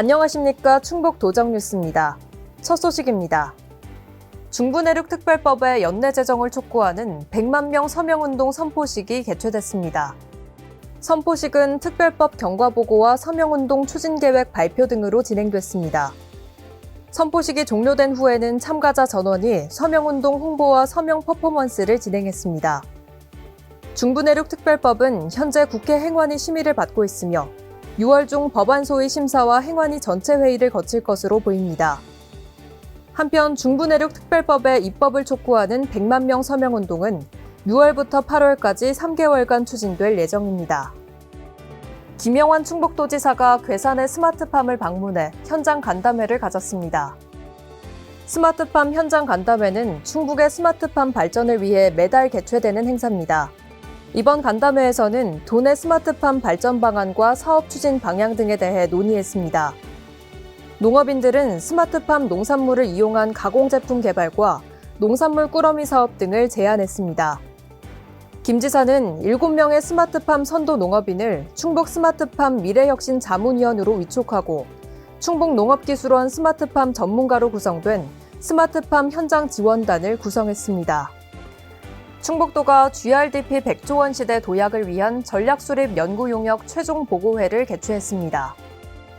안녕하십니까. 충북 도정뉴스입니다. 첫 소식입니다. 중부내륙특별법의 연내 제정을 촉구하는 100만 명 서명운동 선포식이 개최됐습니다. 선포식은 특별법 경과보고와 서명운동 추진계획 발표 등으로 진행됐습니다. 선포식이 종료된 후에는 참가자 전원이 서명운동 홍보와 서명 퍼포먼스를 진행했습니다. 중부내륙특별법은 현재 국회 행안위 심의를 받고 있으며 6월 중 법안 소위 심사와 행안위 전체 회의를 거칠 것으로 보입니다. 한편 중부내륙특별법의 입법을 촉구하는 100만 명 서명운동은 6월부터 8월까지 3개월간 추진될 예정입니다. 김영환 충북도지사가 괴산의 스마트팜을 방문해 현장 간담회를 가졌습니다. 스마트팜 현장 간담회는 충북의 스마트팜 발전을 위해 매달 개최되는 행사입니다. 이번 간담회에서는 도내 스마트팜 발전 방안과 사업 추진 방향 등에 대해 논의했습니다. 농업인들은 스마트팜 농산물을 이용한 가공제품 개발과 농산물 꾸러미 사업 등을 제안했습니다. 김 지사는 7명의 스마트팜 선도 농업인을 충북 스마트팜 미래혁신 자문위원으로 위촉하고 충북농업기술원 스마트팜 전문가로 구성된 스마트팜 현장 지원단을 구성했습니다. 충북도가 GRDP 100조 원 시대 도약을 위한 전략수립 연구용역 최종 보고회를 개최했습니다.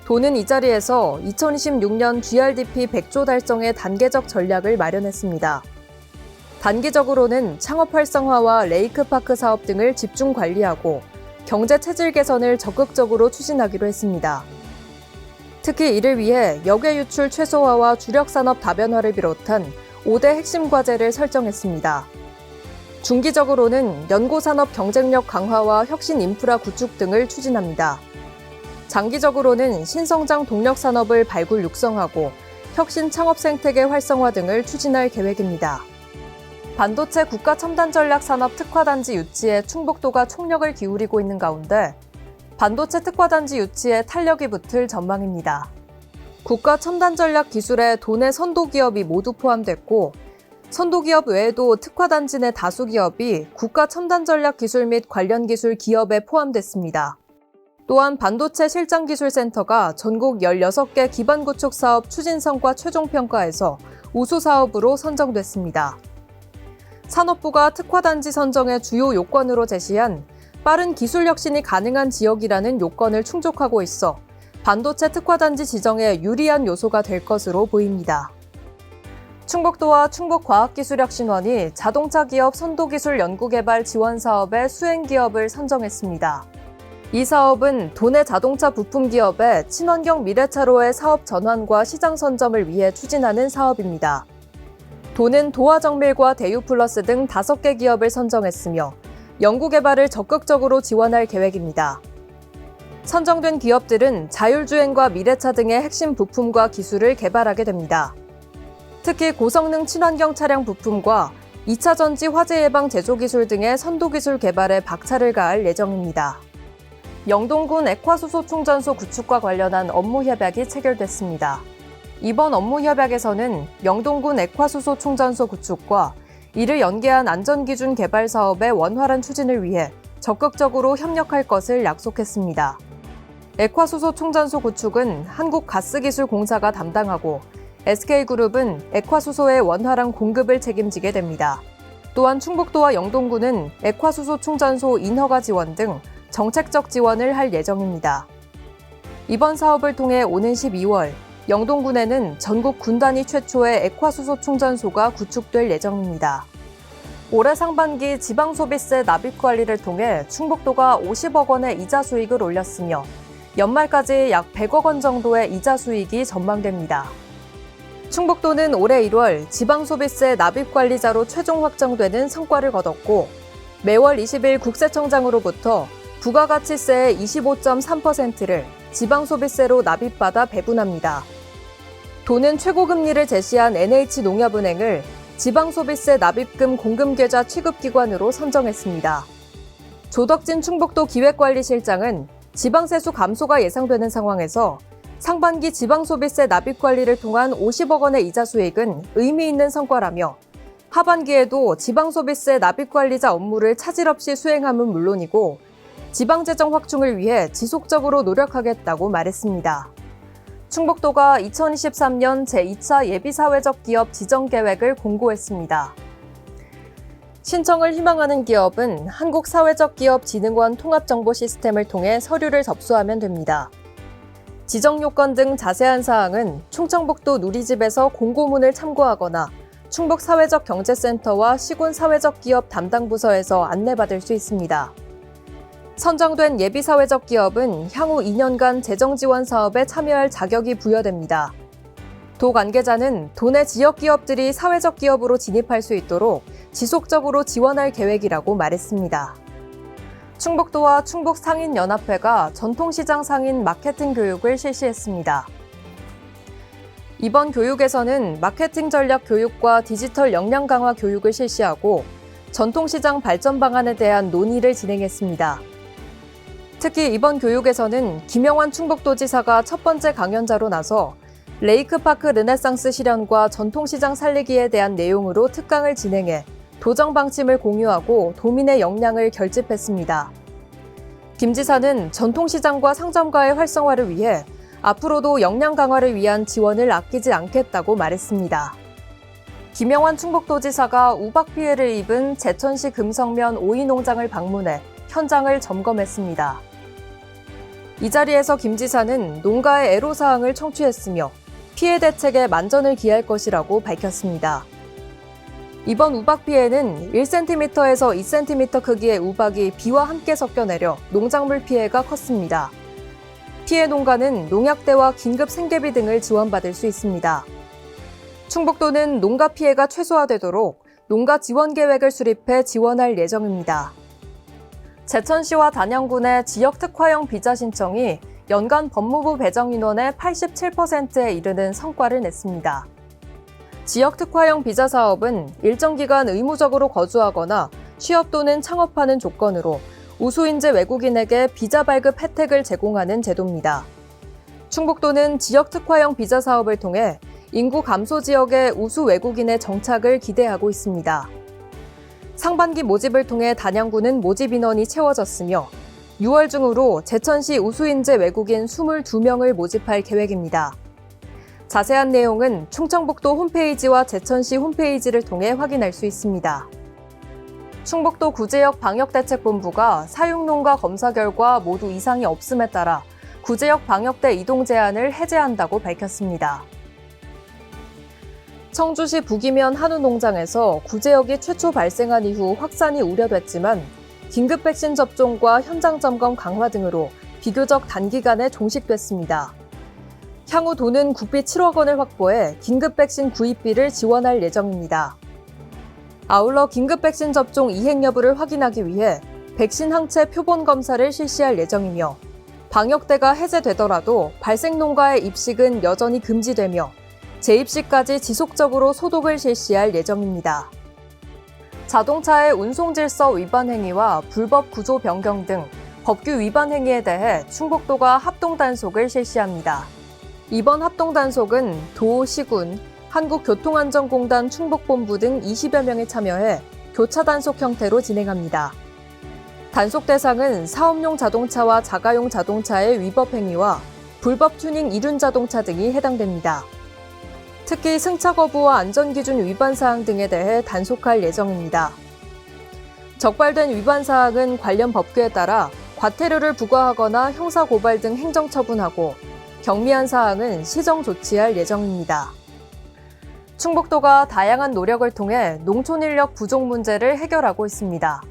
도는 이 자리에서 2026년 GRDP 100조 달성의 단계적 전략을 마련했습니다. 단기적으로는 창업 활성화와 레이크파크 사업 등을 집중 관리하고 경제 체질 개선을 적극적으로 추진하기로 했습니다. 특히 이를 위해 역외 유출 최소화와 주력산업 다변화를 비롯한 5대 핵심 과제를 설정했습니다. 중기적으로는 연고산업 경쟁력 강화와 혁신 인프라 구축 등을 추진합니다. 장기적으로는 신성장 동력 산업을 발굴 육성하고 혁신 창업 생태계 활성화 등을 추진할 계획입니다. 반도체 국가 첨단 전략 산업 특화단지 유치에 충북도가 총력을 기울이고 있는 가운데 반도체 특화단지 유치에 탄력이 붙을 전망입니다. 국가 첨단 전략 기술에 도내 선도 기업이 모두 포함됐고 선도기업 외에도 특화단지 내 다수 기업이 국가 첨단 전략 기술 및 관련 기술 기업에 포함됐습니다. 또한 반도체 실장기술센터가 전국 16개 기반 구축 사업 추진 성과 최종 평가에서 우수 사업으로 선정됐습니다. 산업부가 특화단지 선정의 주요 요건으로 제시한 빠른 기술 혁신이 가능한 지역이라는 요건을 충족하고 있어 반도체 특화단지 지정에 유리한 요소가 될 것으로 보입니다. 충북도와 충북과학기술혁신원이 자동차 기업 선도기술 연구개발 지원 사업의 수행기업을 선정했습니다. 이 사업은 도내 자동차 부품 기업의 친환경 미래차로의 사업 전환과 시장 선점을 위해 추진하는 사업입니다. 도는 도화정밀과 대유플러스 등 5개 기업을 선정했으며 연구개발을 적극적으로 지원할 계획입니다. 선정된 기업들은 자율주행과 미래차 등의 핵심 부품과 기술을 개발하게 됩니다. 특히 고성능 친환경 차량 부품과 2차 전지 화재 예방 제조 기술 등의 선도 기술 개발에 박차를 가할 예정입니다. 영동군 액화수소 충전소 구축과 관련한 업무 협약이 체결됐습니다. 이번 업무 협약에서는 영동군 액화수소 충전소 구축과 이를 연계한 안전기준 개발 사업의 원활한 추진을 위해 적극적으로 협력할 것을 약속했습니다. 액화수소 충전소 구축은 한국가스기술공사가 담당하고 SK그룹은 액화수소의 원활한 공급을 책임지게 됩니다. 또한 충북도와 영동군은 액화수소 충전소 인허가 지원 등 정책적 지원을 할 예정입니다. 이번 사업을 통해 오는 12월 영동군에는 전국 군 단위 최초의 액화수소 충전소가 구축될 예정입니다. 올해 상반기 지방소비세 납입 관리를 통해 충북도가 50억 원의 이자 수익을 올렸으며 연말까지 약 100억 원 정도의 이자 수익이 전망됩니다. 충북도는 올해 1월 지방소비세 납입관리자로 최종 확정되는 성과를 거뒀고 매월 20일 국세청장으로부터 부가가치세의 25.3%를 지방소비세로 납입받아 배분합니다. 도는 최고금리를 제시한 NH농협은행을 지방소비세 납입금 공금계좌 취급기관으로 선정했습니다. 조덕진 충북도 기획관리실장은 지방세수 감소가 예상되는 상황에서 상반기 지방소비세 납입관리를 통한 50억 원의 이자 수익은 의미 있는 성과라며 하반기에도 지방소비세 납입관리자 업무를 차질 없이 수행함은 물론이고 지방재정 확충을 위해 지속적으로 노력하겠다고 말했습니다. 충북도가 2023년 제2차 예비사회적 기업 지정 계획을 공고했습니다. 신청을 희망하는 기업은 한국사회적기업진흥원 통합정보시스템을 통해 서류를 접수하면 됩니다. 지정 요건 등 자세한 사항은 충청북도 누리집에서 공고문을 참고하거나 충북사회적경제센터와 시군사회적기업 담당 부서에서 안내받을 수 있습니다. 선정된 예비사회적 기업은 향후 2년간 재정지원 사업에 참여할 자격이 부여됩니다. 도 관계자는 도내 지역 기업들이 사회적 기업으로 진입할 수 있도록 지속적으로 지원할 계획이라고 말했습니다. 충북도와 충북상인연합회가 전통시장 상인 마케팅 교육을 실시했습니다. 이번 교육에서는 마케팅 전략 교육과 디지털 역량 강화 교육을 실시하고 전통시장 발전 방안에 대한 논의를 진행했습니다. 특히 이번 교육에서는 김영환 충북도지사가 첫 번째 강연자로 나서 레이크파크 르네상스 실현과 전통시장 살리기에 대한 내용으로 특강을 진행해 도정 방침을 공유하고 도민의 역량을 결집했습니다. 김 지사는 전통시장과 상점가의 활성화를 위해 앞으로도 역량 강화를 위한 지원을 아끼지 않겠다고 말했습니다. 김영환 충북도지사가 우박 피해를 입은 제천시 금성면 오이 농장을 방문해 현장을 점검했습니다. 이 자리에서 김 지사는 농가의 애로사항을 청취했으며 피해 대책에 만전을 기할 것이라고 밝혔습니다. 이번 우박 피해는 1cm에서 2cm 크기의 우박이 비와 함께 섞여 내려 농작물 피해가 컸습니다. 피해 농가는 농약대와 긴급 생계비 등을 지원받을 수 있습니다. 충북도는 농가 피해가 최소화되도록 농가 지원 계획을 수립해 지원할 예정입니다. 제천시와 단양군의 지역 특화형 비자 신청이 연간 법무부 배정 인원의 87%에 이르는 성과를 냈습니다. 지역 특화형 비자 사업은 일정 기간 의무적으로 거주하거나 취업 또는 창업하는 조건으로 우수인재 외국인에게 비자 발급 혜택을 제공하는 제도입니다. 충북도는 지역 특화형 비자 사업을 통해 인구 감소 지역의 우수 외국인의 정착을 기대하고 있습니다. 상반기 모집을 통해 단양군은 모집 인원이 채워졌으며 6월 중으로 제천시 우수인재 외국인 22명을 모집할 계획입니다. 자세한 내용은 충청북도 홈페이지와 제천시 홈페이지를 통해 확인할 수 있습니다. 충북도 구제역 방역대책본부가 사육농가 검사 결과 모두 이상이 없음에 따라 구제역 방역대 이동 제한을 해제한다고 밝혔습니다. 청주시 북이면 한우 농장에서 구제역이 최초 발생한 이후 확산이 우려됐지만 긴급 백신 접종과 현장 점검 강화 등으로 비교적 단기간에 종식됐습니다. 향후 도는 국비 7억 원을 확보해 긴급 백신 구입비를 지원할 예정입니다. 아울러 긴급 백신 접종 이행 여부를 확인하기 위해 백신 항체 표본 검사를 실시할 예정이며 방역대가 해제되더라도 발생 농가의 입식은 여전히 금지되며 재입식까지 지속적으로 소독을 실시할 예정입니다. 자동차의 운송 질서 위반 행위와 불법 구조 변경 등 법규 위반 행위에 대해 충북도가 합동 단속을 실시합니다. 이번 합동 단속은 도, 시군, 한국교통안전공단 충북본부 등 20여 명이 참여해 교차 단속 형태로 진행합니다. 단속 대상은 사업용 자동차와 자가용 자동차의 위법 행위와 불법 튜닝 이륜 자동차 등이 해당됩니다. 특히 승차 거부와 안전기준 위반 사항 등에 대해 단속할 예정입니다. 적발된 위반 사항은 관련 법규에 따라 과태료를 부과하거나 형사고발 등 행정처분하고 경미한 사항은 시정 조치할 예정입니다. 충북도가 다양한 노력을 통해 농촌 인력 부족 문제를 해결하고 있습니다.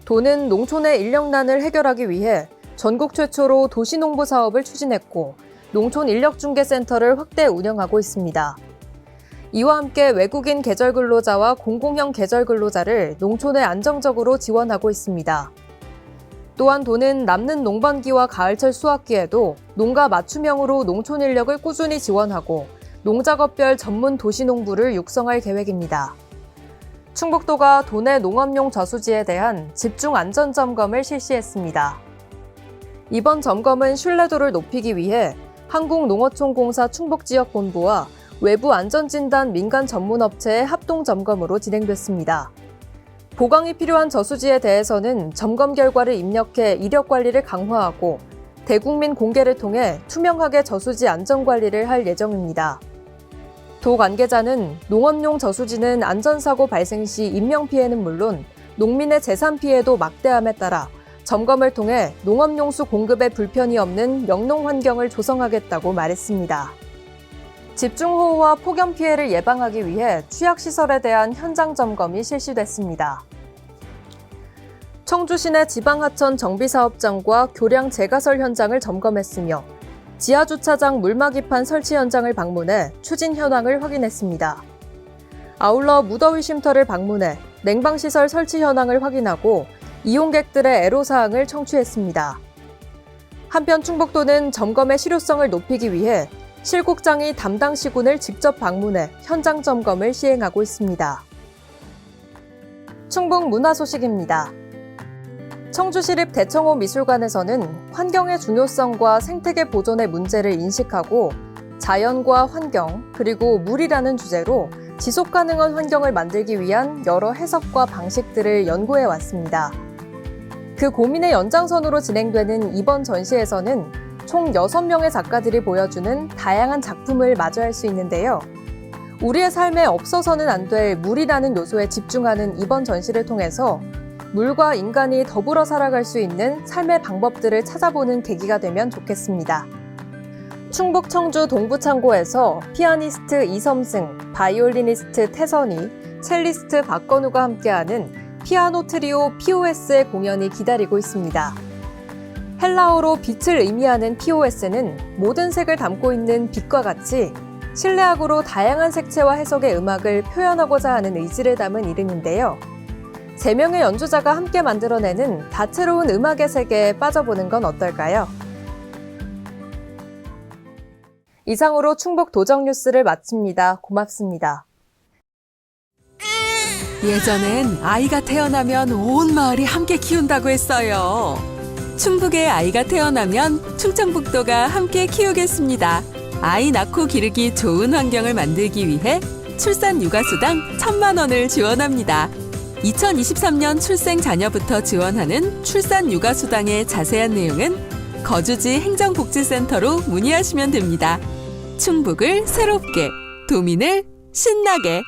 도는 농촌의 인력난을 해결하기 위해 전국 최초로 도시농부 사업을 추진했고 농촌 인력중개센터를 확대 운영하고 있습니다. 이와 함께 외국인 계절 근로자와 공공형 계절 근로자를 농촌에 안정적으로 지원하고 있습니다. 또한 도는 남는 농번기와 가을철 수확기에도 농가 맞춤형으로 농촌 인력을 꾸준히 지원하고 농작업별 전문 도시농부를 육성할 계획입니다. 충북도가 도내 농업용 저수지에 대한 집중 안전점검을 실시했습니다. 이번 점검은 신뢰도를 높이기 위해 한국농어촌공사 충북지역본부와 외부 안전진단 민간 전문업체의 합동점검으로 진행됐습니다. 보강이 필요한 저수지에 대해서는 점검 결과를 입력해 이력관리를 강화하고 대국민 공개를 통해 투명하게 저수지 안전관리를 할 예정입니다. 도 관계자는 농업용 저수지는 안전사고 발생 시 인명피해는 물론 농민의 재산 피해도 막대함에 따라 점검을 통해 농업용수 공급에 불편이 없는 영농 환경을 조성하겠다고 말했습니다. 집중호우와 폭염 피해를 예방하기 위해 취약시설에 대한 현장 점검이 실시됐습니다. 청주시내 지방하천 정비사업장과 교량 재가설 현장을 점검했으며 지하주차장 물막이판 설치 현장을 방문해 추진 현황을 확인했습니다. 아울러 무더위 쉼터를 방문해 냉방시설 설치 현황을 확인하고 이용객들의 애로사항을 청취했습니다. 한편 충북도는 점검의 실효성을 높이기 위해 실국장이 담당 시군을 직접 방문해 현장 점검을 시행하고 있습니다. 충북 문화 소식입니다. 청주시립 대청호 미술관에서는 환경의 중요성과 생태계 보존의 문제를 인식하고 자연과 환경, 그리고 물이라는 주제로 지속 가능한 환경을 만들기 위한 여러 해석과 방식들을 연구해 왔습니다. 그 고민의 연장선으로 진행되는 이번 전시에서는 총 6명의 작가들이 보여주는 다양한 작품을 마주할 수 있는데요. 우리의 삶에 없어서는 안 될 물이라는 요소에 집중하는 이번 전시를 통해서 물과 인간이 더불어 살아갈 수 있는 삶의 방법들을 찾아보는 계기가 되면 좋겠습니다. 충북 청주 동부창고에서 피아니스트 이섬승, 바이올리니스트 태선이, 첼리스트 박건우가 함께하는 피아노 트리오 POS의 공연이 기다리고 있습니다. 헬라어로 빛을 의미하는 POS는 모든 색을 담고 있는 빛과 같이 실내악으로 다양한 색채와 해석의 음악을 표현하고자 하는 의지를 담은 이름인데요. 3명의 연주자가 함께 만들어내는 다채로운 음악의 세계에 빠져보는 건 어떨까요? 이상으로 충북 도정 뉴스를 마칩니다. 고맙습니다. 예전엔 아이가 태어나면 온 마을이 함께 키운다고 했어요. 충북에 아이가 태어나면 충청북도가 함께 키우겠습니다. 아이 낳고 기르기 좋은 환경을 만들기 위해 출산 육아수당 1,000만 원을 지원합니다. 2023년 출생 자녀부터 지원하는 출산 육아수당의 자세한 내용은 거주지 행정복지센터로 문의하시면 됩니다. 충북을 새롭게, 도민을 신나게.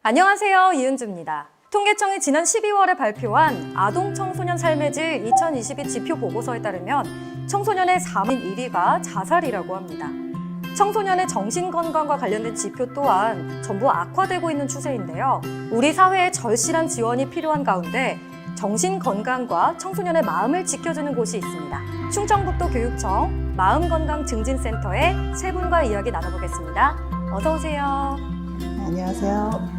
안녕하세요. 이은주입니다. 통계청이 지난 12월에 발표한 아동 청소년 삶의 질 2022 지표 보고서에 따르면 청소년의 사망 1위가 자살이라고 합니다. 청소년의 정신건강과 관련된 지표 또한 전부 악화되고 있는 추세인데요. 우리 사회에 절실한 지원이 필요한 가운데 정신건강과 청소년의 마음을 지켜주는 곳이 있습니다. 충청북도 교육청 마음건강증진센터의 세 분과 이야기 나눠보겠습니다. 어서 오세요. 안녕하세요.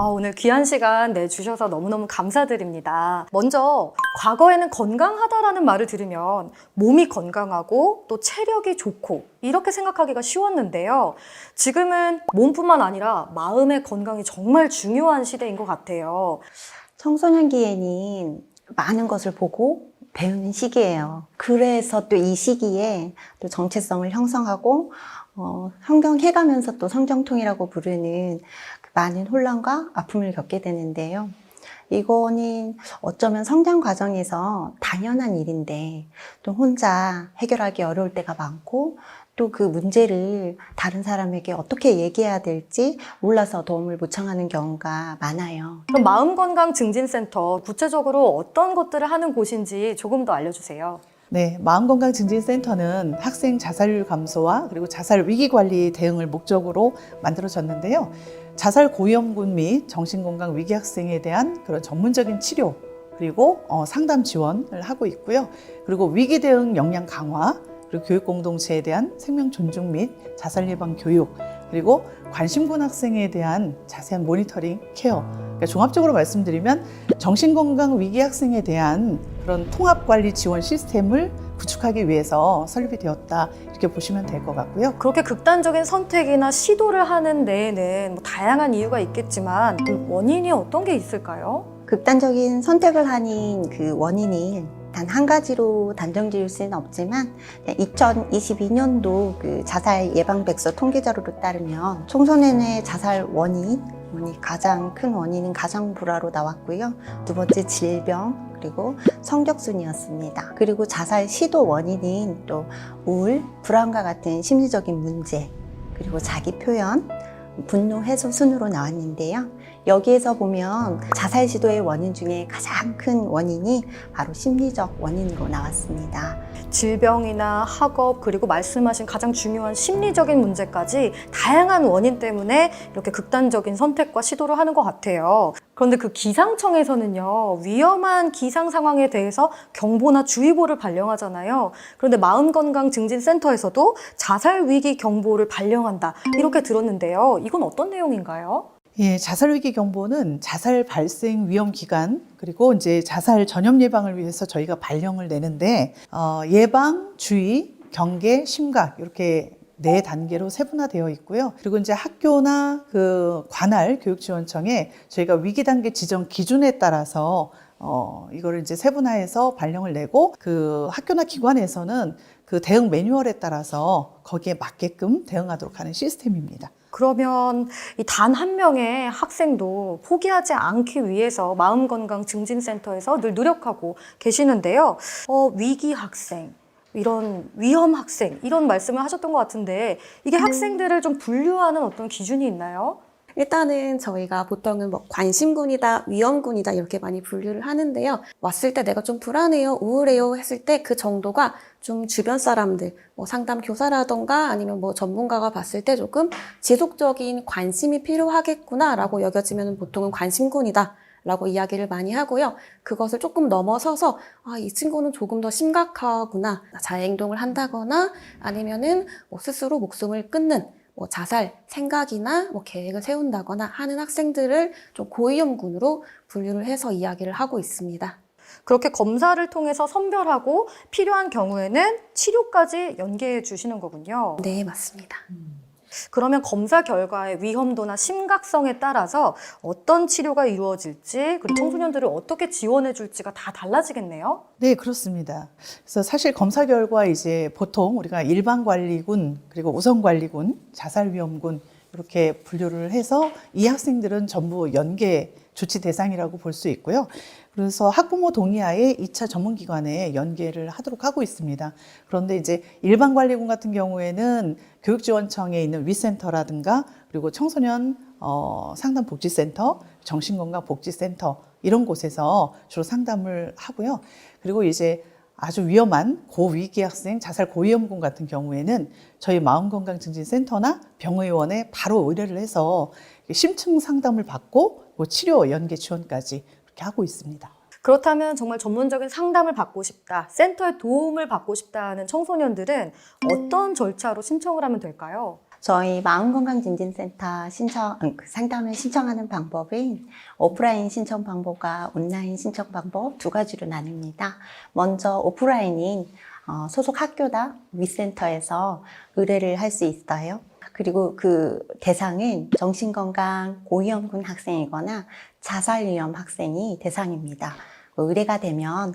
오늘 귀한 시간 내주셔서 너무너무 감사드립니다. 먼저 과거에는 건강하다라는 말을 들으면 몸이 건강하고 또 체력이 좋고 이렇게 생각하기가 쉬웠는데요. 지금은 몸뿐만 아니라 마음의 건강이 정말 중요한 시대인 것 같아요. 청소년기에는 많은 것을 보고 배우는 시기예요. 그래서 또 이 시기에 또 정체성을 형성하고 형경해가면서 또 성장통이라고 부르는 많은 혼란과 아픔을 겪게 되는데요. 이거는 어쩌면 성장 과정에서 당연한 일인데 또 혼자 해결하기 어려울 때가 많고 또 그 문제를 다른 사람에게 어떻게 얘기해야 될지 몰라서 도움을 요청하는 경우가 많아요. 그럼 마음건강증진센터 구체적으로 어떤 것들을 하는 곳인지 조금 더 알려주세요. 네, 마음건강증진센터는 학생 자살률 감소와 그리고 자살 위기 관리 대응을 목적으로 만들어졌는데요. 자살 고위험군 및 정신건강 위기 학생에 대한 그런 전문적인 치료 그리고 상담 지원을 하고 있고요. 그리고 위기 대응 역량 강화 그리고 교육 공동체에 대한 생명 존중 및 자살 예방 교육 그리고 관심군 학생에 대한 자세한 모니터링 케어. 그러니까 종합적으로 말씀드리면 정신건강 위기 학생에 대한 그런 통합관리 지원 시스템을 구축하기 위해서 설립이 되었다 이렇게 보시면 될 것 같고요. 그렇게 극단적인 선택이나 시도를 하는 데에는 다양한 이유가 있겠지만 그 원인이 어떤 게 있을까요? 극단적인 선택을 하는 그 원인이 단 한 가지로 단정 지을 수는 없지만 2022년도 그 자살 예방 백서 통계 자료로 따르면 청소년의 자살 원인이 가장 큰 원인은 가정 불화로 나왔고요. 두 번째 질병, 그리고 성적 순이었습니다. 그리고 자살 시도 원인은 또 우울, 불안과 같은 심리적인 문제, 그리고 자기 표현, 분노 해소 순으로 나왔는데요. 여기에서 보면 자살 시도의 원인 중에 가장 큰 원인이 바로 심리적 원인으로 나왔습니다. 질병이나 학업, 그리고 말씀하신 가장 중요한 심리적인 문제까지 다양한 원인 때문에 이렇게 극단적인 선택과 시도를 하는 것 같아요. 그런데 그 기상청에서는요, 위험한 기상 상황에 대해서 경보나 주의보를 발령하잖아요. 그런데 마음건강증진센터에서도 자살 위기 경보를 발령한다, 이렇게 들었는데요. 이건 어떤 내용인가요? 예, 자살위기 경보는 자살 발생 위험 기간, 그리고 이제 자살 전염 예방을 위해서 저희가 발령을 내는데, 예방, 주의, 경계, 심각, 이렇게 4단계로 세분화되어 있고요. 그리고 이제 학교나 그 관할 교육지원청에 저희가 위기단계 지정 기준에 따라서 이거를 이제 세분화해서 발령을 내고, 그 학교나 기관에서는 그 대응 매뉴얼에 따라서 거기에 맞게끔 대응하도록 하는 시스템입니다. 그러면 이 단 한 명의 학생도 포기하지 않기 위해서 마음건강증진센터에서 늘 노력하고 계시는데요. 위기 학생, 이런 위험 학생, 이런 말씀을 하셨던 것 같은데, 이게 학생들을 좀 분류하는 어떤 기준이 있나요? 일단은 저희가 보통은 뭐 관심군이다, 위험군이다 이렇게 많이 분류를 하는데요. 왔을 때 내가 좀 불안해요, 우울해요 했을 때 그 정도가 좀 주변 사람들, 뭐 상담 교사라던가 아니면 뭐 전문가가 봤을 때 조금 지속적인 관심이 필요하겠구나라고 여겨지면 보통은 관심군이다 라고 이야기를 많이 하고요. 그것을 조금 넘어서서 이 친구는 조금 더 심각하구나, 자해행동을 한다거나 아니면은 뭐 스스로 목숨을 끊는 뭐 자살 생각이나 뭐 계획을 세운다거나 하는 학생들을 좀 고위험군으로 분류를 해서 이야기를 하고 있습니다. 그렇게 검사를 통해서 선별하고 필요한 경우에는 치료까지 연계해 주시는 거군요. 네, 맞습니다. 그러면 검사 결과의 위험도나 심각성에 따라서 어떤 치료가 이루어질지, 그리고 청소년들을 어떻게 지원해 줄지가 다 달라지겠네요? 네, 그렇습니다. 그래서 사실 검사 결과 이제 보통 우리가 일반관리군, 그리고 우선관리군, 자살위험군 이렇게 분류를 해서 이 학생들은 전부 연계 조치 대상이라고 볼 수 있고요. 그래서 학부모 동의하에 2차 전문기관에 연계를 하도록 하고 있습니다. 그런데 이제 일반관리군 같은 경우에는 교육지원청에 있는 위센터라든가 그리고 청소년 상담복지센터, 정신건강복지센터 이런 곳에서 주로 상담을 하고요. 그리고 이제 아주 위험한 고위기 학생, 자살 고위험군 같은 경우에는 저희 마음건강증진센터나 병의원에 바로 의뢰를 해서 심층 상담을 받고 치료 연계 지원까지 그렇게 하고 있습니다. 그렇다면 정말 전문적인 상담을 받고 싶다, 센터의 도움을 받고 싶다는 청소년들은 어떤 절차로 신청을 하면 될까요? 저희 마음건강증진센터 상담을 신청하는 방법은 오프라인 신청 방법과 온라인 신청 방법 두 가지로 나뉩니다. 먼저 오프라인인 소속 학교나 위센터에서 의뢰를 할 수 있어요. 그리고 그 대상은 정신건강 고위험군 학생이거나 자살위험 학생이 대상입니다. 의뢰가 되면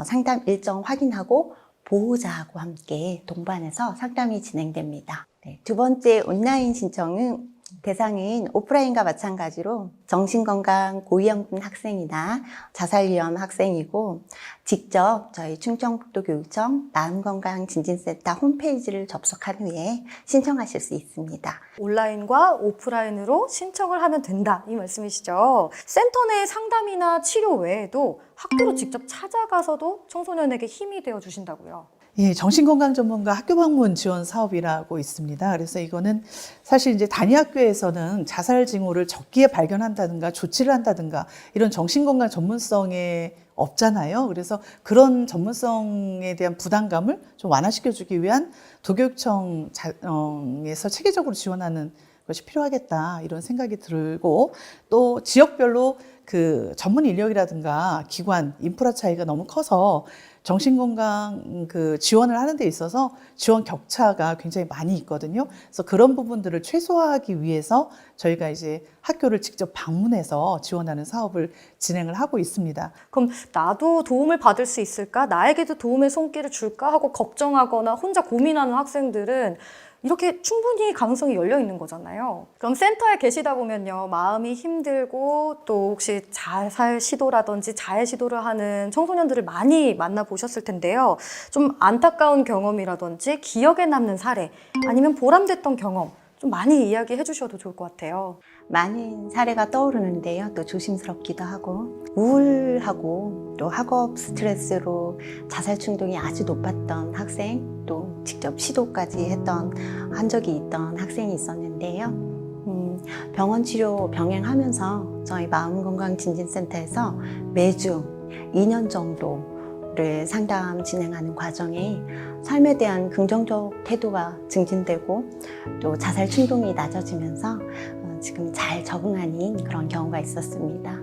상담 일정 확인하고 보호자하고 함께 동반해서 상담이 진행됩니다. 네, 두 번째 온라인 신청은 대상은 오프라인과 마찬가지로 정신건강 고위험군 학생이나 자살위험 학생이고 직접 저희 충청북도교육청 마음건강증진센터 홈페이지를 접속한 후에 신청하실 수 있습니다. 온라인과 오프라인으로 신청을 하면 된다, 이 말씀이시죠? 센터 내 상담이나 치료 외에도 학교로 직접 찾아가서도 청소년에게 힘이 되어 주신다고요? 예, 정신건강 전문가 학교 방문 지원 사업이라고 있습니다. 그래서 이거는 사실 이제 단위학교에서는 자살 징후를 적기에 발견한다든가 조치를 한다든가 이런 정신건강 전문성에 없잖아요. 그래서 그런 전문성에 대한 부담감을 좀 완화시켜주기 위한 도교육청에서 체계적으로 지원하는 것이 필요하겠다, 이런 생각이 들고, 또 지역별로 그 전문 인력이라든가 기관, 인프라 차이가 너무 커서 정신건강 그 지원을 하는 데 있어서 지원 격차가 굉장히 많이 있거든요. 그래서 그런 부분들을 최소화하기 위해서 저희가 이제 학교를 직접 방문해서 지원하는 사업을 진행을 하고 있습니다. 그럼 나도 도움을 받을 수 있을까? 나에게도 도움의 손길을 줄까? 하고 걱정하거나 혼자 고민하는 학생들은 이렇게 충분히 가능성이 열려 있는 거잖아요. 그럼 센터에 계시다 보면요, 마음이 힘들고 또 혹시 자살 시도라든지 자해 시도를 하는 청소년들을 많이 만나보셨을 텐데요. 좀 안타까운 경험이라든지 기억에 남는 사례 아니면 보람됐던 경험 좀 많이 이야기해 주셔도 좋을 것 같아요. 많은 사례가 떠오르는데요. 또 조심스럽기도 하고 우울하고 또 학업 스트레스로 자살 충동이 아주 높았던 학생, 또 직접 시도까지 했던 한 적이 있던 학생이 있었는데요. 병원 치료 병행하면서 저희 마음건강진진센터에서 매주 2년 정도를 상담 진행하는 과정에 삶에 대한 긍정적 태도가 증진되고 또 자살 충동이 낮아지면서 지금 잘 적응하는 그런 경우가 있었습니다.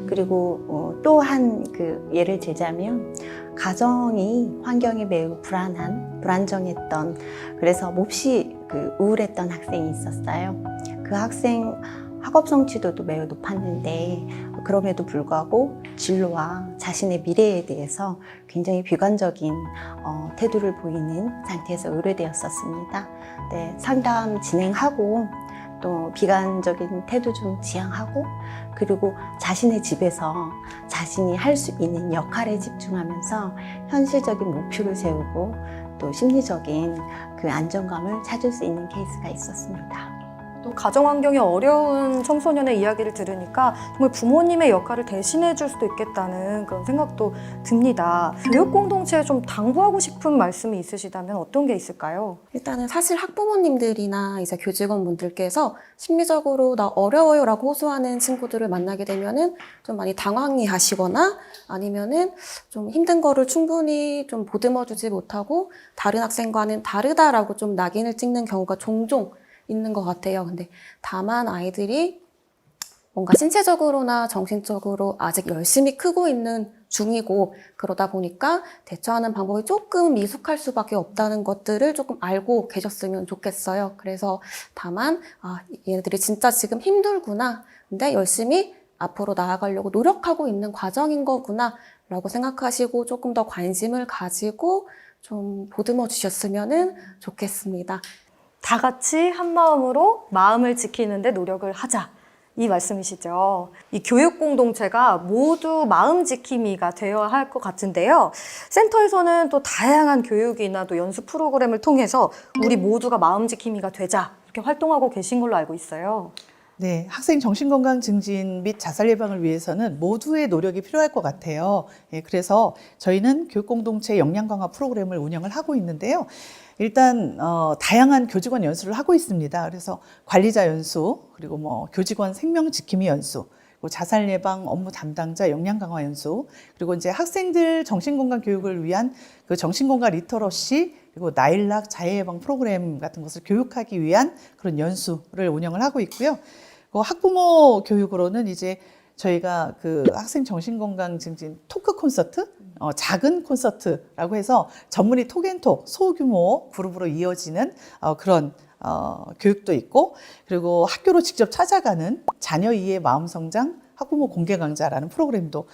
그리고 또 한 그 예를 들자면 환경이 매우 불안정했던, 그래서 몹시 그 우울했던 학생이 있었어요. 그 학생 학업 성취도도 매우 높았는데 그럼에도 불구하고 진로와 자신의 미래에 대해서 굉장히 비관적인 태도를 보이는 상태에서 의뢰되었었습니다. 네, 상담 진행하고 또 비관적인 태도 좀 지양하고, 그리고 자신의 집에서 자신이 할 수 있는 역할에 집중하면서 현실적인 목표를 세우고 또 심리적인 그 안정감을 찾을 수 있는 케이스가 있었습니다. 또 가정 환경이 어려운 청소년의 이야기를 들으니까 정말 부모님의 역할을 대신해 줄 수도 있겠다는 그런 생각도 듭니다. 교육 공동체에 좀 당부하고 싶은 말씀이 있으시다면 어떤 게 있을까요? 일단은 사실 학부모님들이나 이제 교직원분들께서 심리적으로 나 어려워요 라고 호소하는 친구들을 만나게 되면은 좀 많이 당황해 하시거나 아니면은 좀 힘든 거를 충분히 좀 보듬어 주지 못하고 다른 학생과는 다르다라고 좀 낙인을 찍는 경우가 종종 있는 것 같아요. 근데 다만 아이들이 뭔가 신체적으로나 정신적으로 아직 열심히 크고 있는 중이고, 그러다 보니까 대처하는 방법이 조금 미숙할 수밖에 없다는 것들을 조금 알고 계셨으면 좋겠어요. 그래서 다만 얘네들이 진짜 지금 힘들구나, 근데 열심히 앞으로 나아가려고 노력하고 있는 과정인 거구나 라고 생각하시고 조금 더 관심을 가지고 좀 보듬어 주셨으면 좋겠습니다. 다 같이 한 마음으로 마음을 지키는데 노력을 하자, 이 말씀이시죠. 이 교육 공동체가 모두 마음 지킴이가 되어야 할 것 같은데요. 센터에서는 또 다양한 교육이나 또 연수 프로그램을 통해서 우리 모두가 마음 지킴이가 되자 이렇게 활동하고 계신 걸로 알고 있어요. 네, 학생 정신건강 증진 및 자살 예방을 위해서는 모두의 노력이 필요할 것 같아요. 예, 그래서 저희는 교육공동체 역량 강화 프로그램을 운영을 하고 있는데요. 일단 다양한 교직원 연수를 하고 있습니다. 그래서 관리자 연수, 그리고 교직원 생명 지킴이 연수, 그리고 자살 예방 업무 담당자 역량 강화 연수, 그리고 이제 학생들 정신건강 교육을 위한 그 정신건강 리터러시, 그리고 나일락 자해 예방 프로그램 같은 것을 교육하기 위한 그런 연수를 운영을 하고 있고요. 학부모 교육으로는 이제 저희가 그 학생 정신건강 증진 토크 콘서트, 작은 콘서트라고 해서 전문의 톡앤톡 소규모 그룹으로 이어지는 그런 교육도 있고, 그리고 학교로 직접 찾아가는 자녀 이해 마음성장 학부모 공개 강좌라는 프로그램도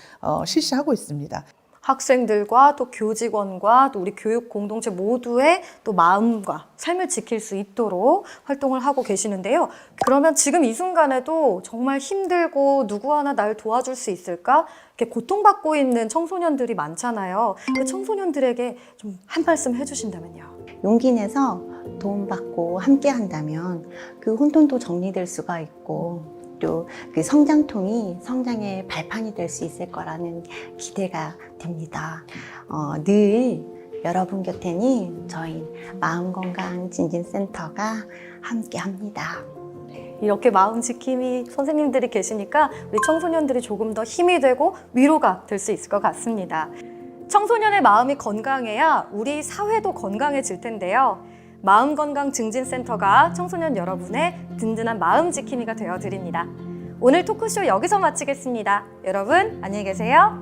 실시하고 있습니다. 학생들과 또 교직원과 또 우리 교육 공동체 모두의 또 마음과 삶을 지킬 수 있도록 활동을 하고 계시는데요. 그러면 지금 이 순간에도 정말 힘들고 누구 하나 날 도와줄 수 있을까? 이렇게 고통받고 있는 청소년들이 많잖아요. 그 청소년들에게 좀 한 말씀 해주신다면요. 용기 내서 도움받고 함께 한다면 그 혼돈도 정리될 수가 있고, 또 그 성장통이 성장의 발판이 될 수 있을 거라는 기대가 됩니다. 늘 여러분 곁에는 저희 마음건강진진센터가 함께합니다. 이렇게 마음 지킴이 선생님들이 계시니까 우리 청소년들이 조금 더 힘이 되고 위로가 될 수 있을 것 같습니다. 청소년의 마음이 건강해야 우리 사회도 건강해질 텐데요. 마음건강증진센터가 청소년 여러분의 든든한 마음 지킴이가 되어드립니다. 오늘 토크쇼 여기서 마치겠습니다. 여러분 안녕히 계세요.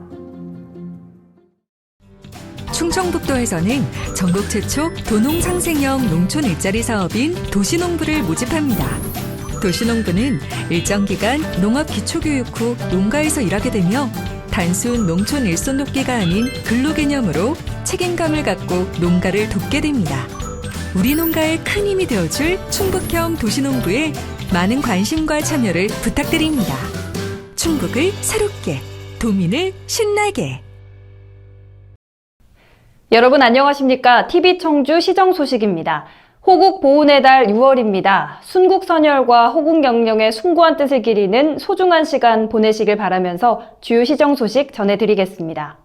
충청북도에서는 전국 최초 도농상생형 농촌 일자리 사업인 도시농부를 모집합니다. 도시농부는 일정 기간 농업 기초교육 후 농가에서 일하게 되며 단순 농촌 일손 돕기가 아닌 근로 개념으로 책임감을 갖고 농가를 돕게 됩니다. 우리 농가에 큰 힘이 되어줄 충북형 도시농부에 많은 관심과 참여를 부탁드립니다. 충북을 새롭게, 도민을 신나게. 여러분 안녕하십니까? TV 청주 시정 소식입니다. 호국 보훈의 달 6월입니다. 순국선열과 호국 영령의 숭고한 뜻을 기리는 소중한 시간 보내시길 바라면서 주요 시정 소식 전해드리겠습니다.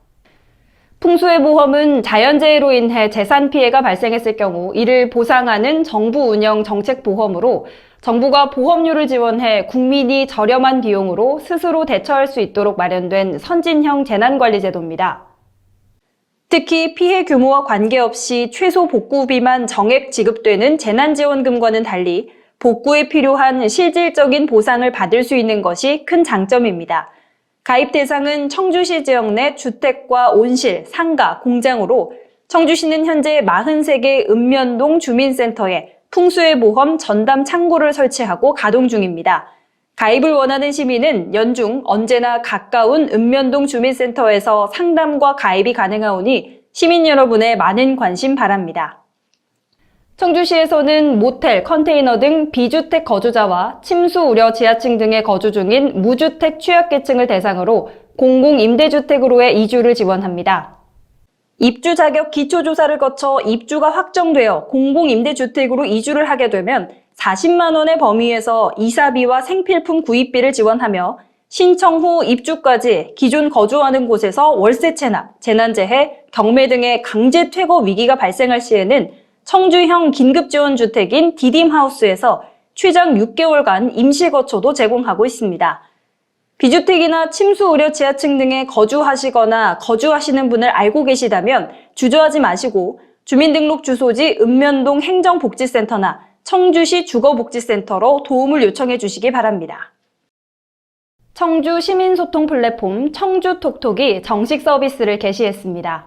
풍수의 보험은 자연재해로 인해 재산 피해가 발생했을 경우 이를 보상하는 정부 운영 정책 보험으로 정부가 보험료를 지원해 국민이 저렴한 비용으로 스스로 대처할 수 있도록 마련된 선진형 재난관리제도입니다. 특히 피해 규모와 관계없이 최소 복구비만 정액 지급되는 재난지원금과는 달리 복구에 필요한 실질적인 보상을 받을 수 있는 것이 큰 장점입니다. 가입 대상은 청주시 지역 내 주택과 온실, 상가, 공장으로 청주시는 현재 43개 읍면동 주민센터에 풍수의 보험 전담 창구를 설치하고 가동 중입니다. 가입을 원하는 시민은 연중 언제나 가까운 읍면동 주민센터에서 상담과 가입이 가능하오니 시민 여러분의 많은 관심 바랍니다. 청주시에서는 모텔, 컨테이너 등 비주택 거주자와 침수 우려 지하층 등에 거주 중인 무주택 취약계층을 대상으로 공공임대주택으로의 이주를 지원합니다. 입주 자격 기초조사를 거쳐 입주가 확정되어 공공임대주택으로 이주를 하게 되면 40만 원의 범위에서 이사비와 생필품 구입비를 지원하며 신청 후 입주까지 기존 거주하는 곳에서 월세 체납, 재난재해, 경매 등의 강제 퇴거 위기가 발생할 시에는 청주형 긴급지원주택인 디딤하우스에서 최장 6개월간 임시거처도 제공하고 있습니다. 비주택이나 침수 우려 지하층 등에 거주하시거나 거주하시는 분을 알고 계시다면 주저하지 마시고 주민등록 주소지 읍면동 행정복지센터나 청주시 주거복지센터로 도움을 요청해 주시기 바랍니다. 청주 시민소통 플랫폼 청주톡톡이 정식 서비스를 개시했습니다.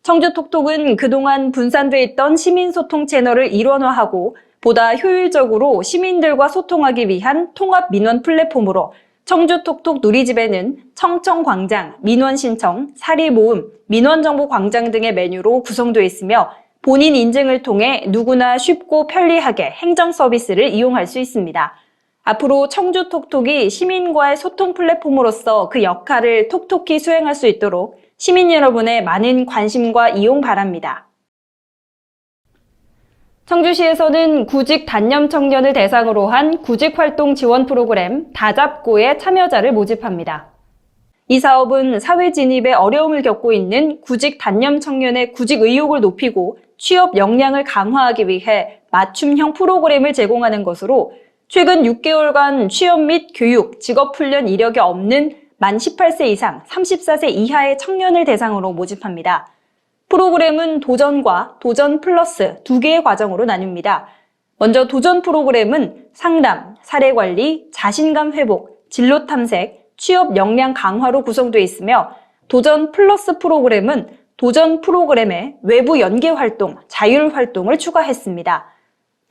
청주톡톡은 그동안 분산돼 있던 시민소통 채널을 일원화하고 보다 효율적으로 시민들과 소통하기 위한 통합 민원 플랫폼으로 청주톡톡 누리집에는 청청광장, 민원신청, 사리모음, 민원정보광장 등의 메뉴로 구성되어 있으며 본인 인증을 통해 누구나 쉽고 편리하게 행정 서비스를 이용할 수 있습니다. 앞으로 청주톡톡이 시민과의 소통 플랫폼으로서 그 역할을 톡톡히 수행할 수 있도록 시민 여러분의 많은 관심과 이용 바랍니다. 청주시에서는 구직 단념 청년을 대상으로 한 구직활동 지원 프로그램 다잡고에 참여자를 모집합니다. 이 사업은 사회 진입에 어려움을 겪고 있는 구직 단념 청년의 구직 의욕을 높이고 취업 역량을 강화하기 위해 맞춤형 프로그램을 제공하는 것으로 최근 6개월간 취업 및 교육, 직업훈련 이력이 없는 만 18세 이상 34세 이하의 청년을 대상으로 모집합니다. 프로그램은 도전과 도전 플러스 두 개의 과정으로 나뉩니다. 먼저 도전 프로그램은 상담, 사례관리, 자신감 회복, 진로 탐색, 취업 역량 강화로 구성되어 있으며 도전 플러스 프로그램은 도전 프로그램에 외부 연계 활동, 자율 활동을 추가했습니다.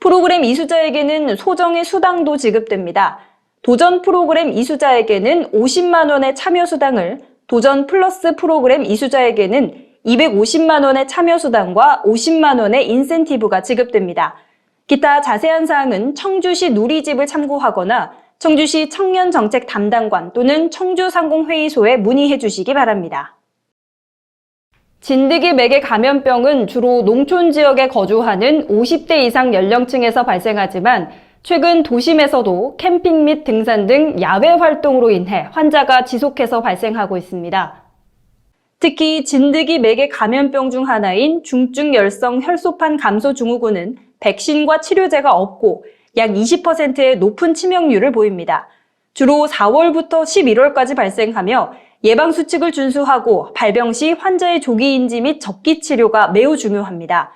프로그램 이수자에게는 소정의 수당도 지급됩니다. 도전 프로그램 이수자에게는 50만 원의 참여 수당을, 도전 플러스 프로그램 이수자에게는 250만 원의 참여 수당과 50만 원의 인센티브가 지급됩니다. 기타 자세한 사항은 청주시 누리집을 참고하거나 청주시 청년정책 담당관 또는 청주상공회의소에 문의해 주시기 바랍니다. 진드기 매개 감염병은 주로 농촌 지역에 거주하는 50대 이상 연령층에서 발생하지만 최근 도심에서도 캠핑 및 등산 등 야외 활동으로 인해 환자가 지속해서 발생하고 있습니다. 특히 진드기 매개 감염병 중 하나인 중증열성 혈소판 감소 증후군은 백신과 치료제가 없고 약 20%의 높은 치명률을 보입니다. 주로 4월부터 11월까지 발생하며 예방수칙을 준수하고 발병 시 환자의 조기 인지 및 적기 치료가 매우 중요합니다.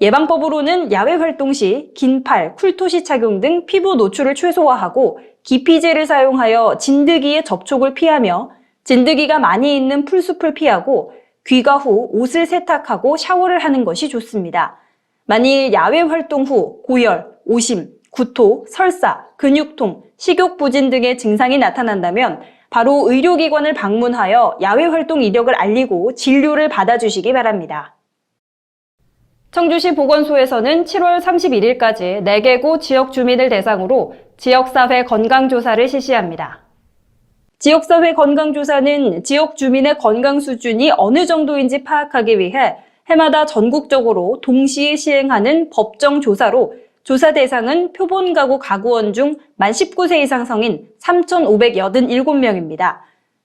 예방법으로는 야외 활동 시 긴팔, 쿨토시 착용 등 피부 노출을 최소화하고 기피제를 사용하여 진드기의 접촉을 피하며 진드기가 많이 있는 풀숲을 피하고 귀가 후 옷을 세탁하고 샤워를 하는 것이 좋습니다. 만일 야외 활동 후 고열, 오심, 구토, 설사, 근육통, 식욕부진 등의 증상이 나타난다면 바로 의료기관을 방문하여 야외 활동 이력을 알리고 진료를 받아주시기 바랍니다. 청주시 보건소에서는 7월 31일까지 4개구 지역 주민을 대상으로 지역사회 건강조사를 실시합니다. 지역사회 건강조사는 지역 주민의 건강 수준이 어느 정도인지 파악하기 위해 해마다 전국적으로 동시에 시행하는 법정 조사로 조사 대상은 표본 가구 가구원 중 만 19세 이상 성인 3,587명입니다.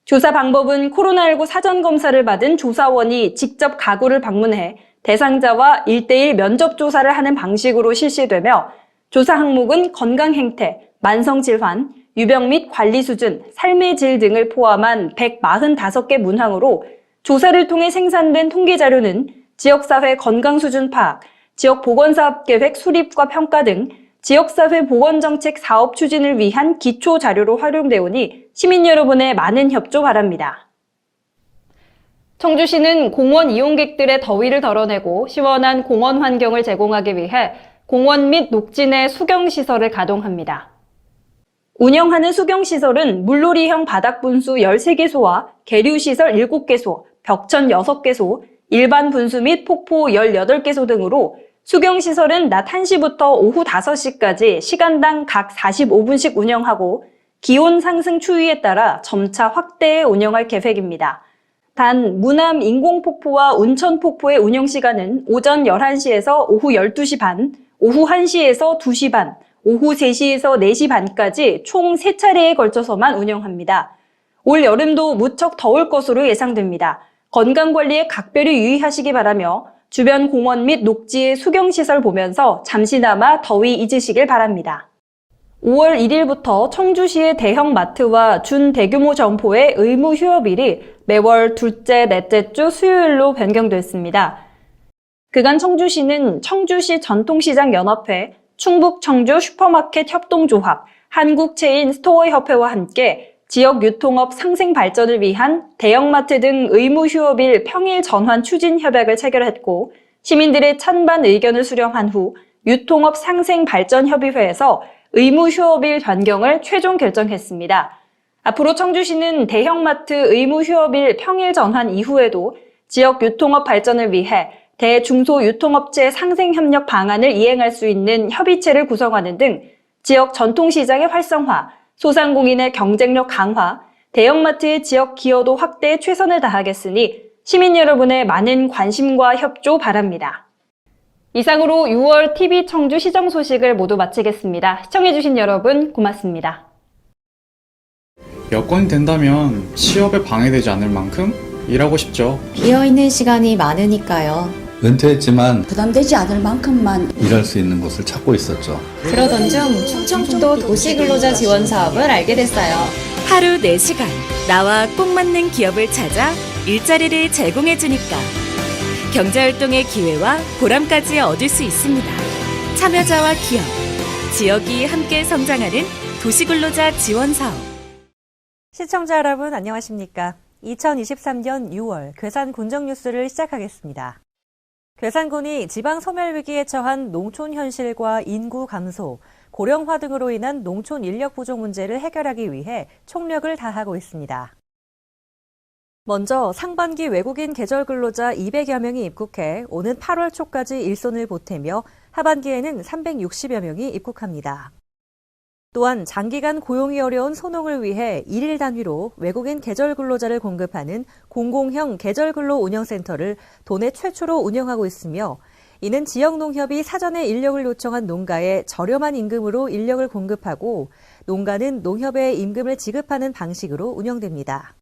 조사 방법은 코로나19 사전검사를 받은 조사원이 직접 가구를 방문해 대상자와 1:1 면접 조사를 하는 방식으로 실시되며 조사 항목은 건강 행태, 만성 질환, 유병 및 관리 수준, 삶의 질 등을 포함한 145개 문항으로 조사를 통해 생산된 통계 자료는 지역사회 건강 수준 파악, 지역 보건사업 계획 수립과 평가 등 지역사회 보건정책 사업 추진을 위한 기초 자료로 활용되오니 시민 여러분의 많은 협조 바랍니다. 청주시는 공원 이용객들의 더위를 덜어내고 시원한 공원 환경을 제공하기 위해 공원 및 녹지 내 수경시설을 가동합니다. 운영하는 수경시설은 물놀이형 바닥분수 13개소와 계류시설 7개소, 벽천 6개소, 일반 분수 및 폭포 18개소 등으로 수경시설은 낮 1시부터 오후 5시까지 시간당 각 45분씩 운영하고 기온 상승 추이에 따라 점차 확대해 운영할 계획입니다. 단 무남 인공폭포와 운천폭포의 운영시간은 오전 11시에서 오후 12시 반, 오후 1시에서 2시 반, 오후 3시에서 4시 반까지 총 3차례에 걸쳐서만 운영합니다. 올 여름도 무척 더울 것으로 예상됩니다. 건강관리에 각별히 유의하시기 바라며 주변 공원 및 녹지의 수경시설 보면서 잠시나마 더위 잊으시길 바랍니다. 5월 1일부터 청주시의 대형 마트와 준대규모 점포의 의무 휴업일이 매월 둘째, 넷째 주 수요일로 변경됐습니다. 그간 청주시는 청주시 전통시장연합회, 충북청주 슈퍼마켓 협동조합, 한국체인 스토어협회와 함께 지역 유통업 상생 발전을 위한 대형마트 등 의무 휴업일 평일 전환 추진 협약을 체결했고 시민들의 찬반 의견을 수렴한 후 유통업 상생 발전 협의회에서 의무 휴업일 변경을 최종 결정했습니다. 앞으로 청주시는 대형마트 의무 휴업일 평일 전환 이후에도 지역 유통업 발전을 위해 대중소 유통업체 상생 협력 방안을 이행할 수 있는 협의체를 구성하는 등 지역 전통시장의 활성화, 소상공인의 경쟁력 강화, 대형마트의 지역 기여도 확대에 최선을 다하겠으니 시민 여러분의 많은 관심과 협조 바랍니다. 이상으로 6월 TV 청주 시정 소식을 모두 마치겠습니다. 시청해주신 여러분 고맙습니다. 여건이 된다면 취업에 방해되지 않을 만큼 일하고 싶죠. 비어있는 시간이 많으니까요. 은퇴했지만 부담되지 않을 만큼만 일할 수 있는 곳을 찾고 있었죠. 그러던 중 충청북도 도시근로자 지원 사업을 알게 됐어요. 하루 4시간 나와 꼭 맞는 기업을 찾아 일자리를 제공해주니까 경제활동의 기회와 보람까지 얻을 수 있습니다. 참여자와 기업, 지역이 함께 성장하는 도시근로자 지원사업. 시청자 여러분 안녕하십니까? 2023년 6월 괴산 군정 뉴스를 시작하겠습니다. 괴산군이 지방 소멸 위기에 처한 농촌 현실과 인구 감소, 고령화 등으로 인한 농촌 인력 부족 문제를 해결하기 위해 총력을 다하고 있습니다. 먼저 상반기 외국인 계절 근로자 200여 명이 입국해 오는 8월 초까지 일손을 보태며 하반기에는 360여 명이 입국합니다. 또한 장기간 고용이 어려운 소농을 위해 1일 단위로 외국인 계절 근로자를 공급하는 공공형 계절 근로 운영센터를 도내 최초로 운영하고 있으며 이는 지역 농협이 사전에 인력을 요청한 농가에 저렴한 임금으로 인력을 공급하고 농가는 농협에 임금을 지급하는 방식으로 운영됩니다.